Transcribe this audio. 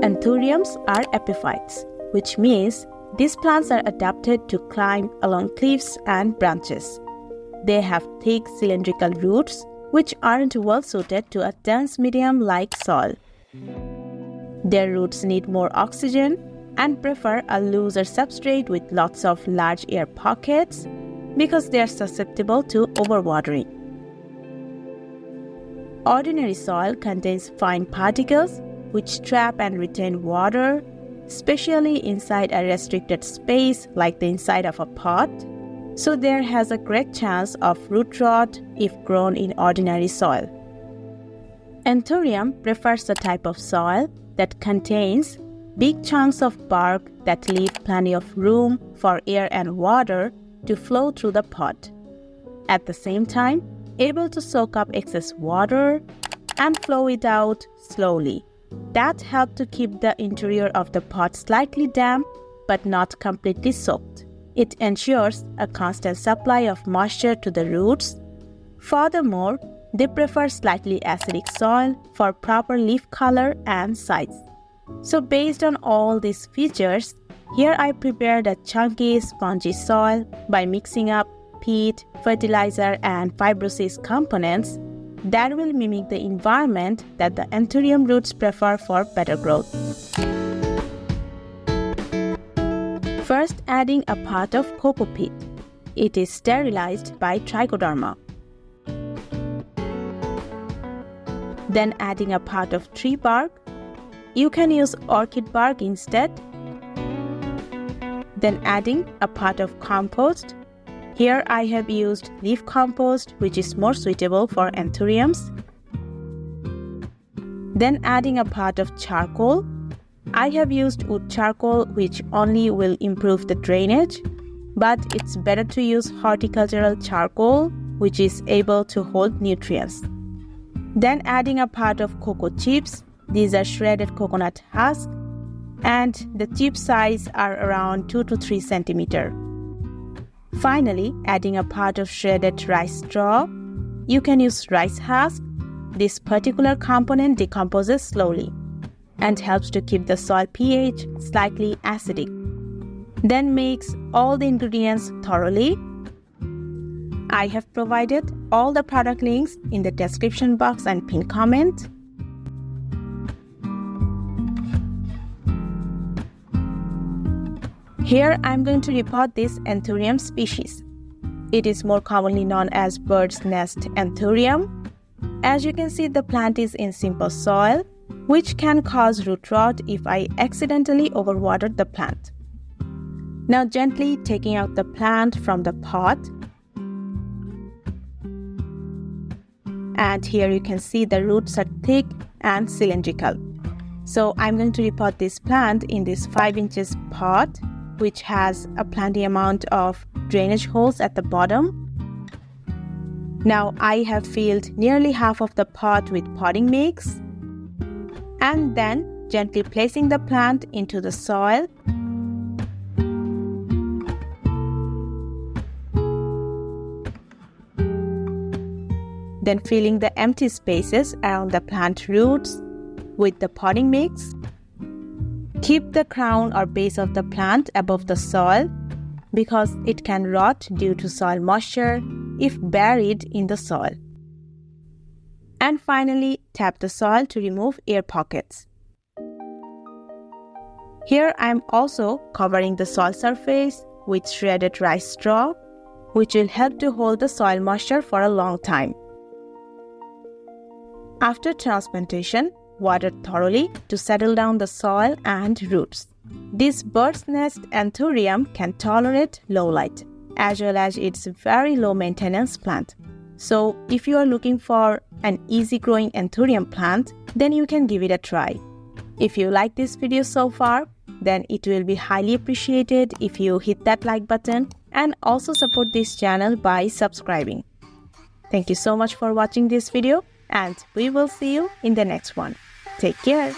Anthuriums are epiphytes, which means these plants are adapted to climb along cliffs and branches. They have thick cylindrical roots, which aren't well suited to a dense medium like soil. Their roots need more oxygen and prefer a looser substrate with lots of large air pockets because they are susceptible to overwatering. Ordinary soil contains fine particles which trap and retain water, especially inside a restricted space like the inside of a pot, so there has a great chance of root rot if grown in ordinary soil. Anthurium prefers a type of soil that contains big chunks of bark that leave plenty of room for air and water to flow through the pot. At the same time, able to soak up excess water and flow it out slowly. That helps to keep the interior of the pot slightly damp but not completely soaked. It ensures a constant supply of moisture to the roots. Furthermore, they prefer slightly acidic soil for proper leaf color and size. So based on all these features, here I prepared a chunky, spongy soil by mixing up peat, fertilizer and fibrosis components that will mimic the environment that the Anthurium roots prefer for better growth. First, adding a part of cocoa peat. It is sterilized by trichoderma. Then adding a part of tree bark. You can use orchid bark instead. Then adding a part of compost. Here I have used leaf compost, which is more suitable for Anthuriums. Then adding a part of charcoal. I have used wood charcoal, which only will improve the drainage, but it's better to use horticultural charcoal, which is able to hold nutrients. Then adding a part of cocoa chips. These are shredded coconut husk, and the chip size are around 2 to 3 centimeters. Finally, adding a part of shredded rice straw. You can use rice husk. This particular component decomposes slowly and helps to keep the soil pH slightly acidic. Then mix all the ingredients thoroughly. I have provided all the product links in the description box and pinned comment. Here I am going to repot this Anthurium species. It is more commonly known as bird's nest Anthurium. As you can see, the plant is in simple soil, which can cause root rot if I accidentally overwatered the plant. Now gently taking out the plant from the pot. And here you can see the roots are thick and cylindrical. So I'm going to repot this plant in this 5 inches pot, which has a plenty amount of drainage holes at the bottom. Now I have filled nearly half of the pot with potting mix and then gently placing the plant into the soil. Then filling the empty spaces around the plant roots with the potting mix. Keep the crown or base of the plant above the soil because it can rot due to soil moisture if buried in the soil. And finally, tap the soil to remove air pockets. Here I am also covering the soil surface with shredded rice straw, which will help to hold the soil moisture for a long time. After transplantation, water thoroughly to settle down the soil and roots. This bird's nest Anthurium can tolerate low light, as well as it's a very low maintenance plant. So if you are looking for an easy growing Anthurium plant, then you can give it a try. If you like this video so far, then it will be highly appreciated if you hit that like button and also support this channel by subscribing. Thank you so much for watching this video, and we will see you in the next one. Take care.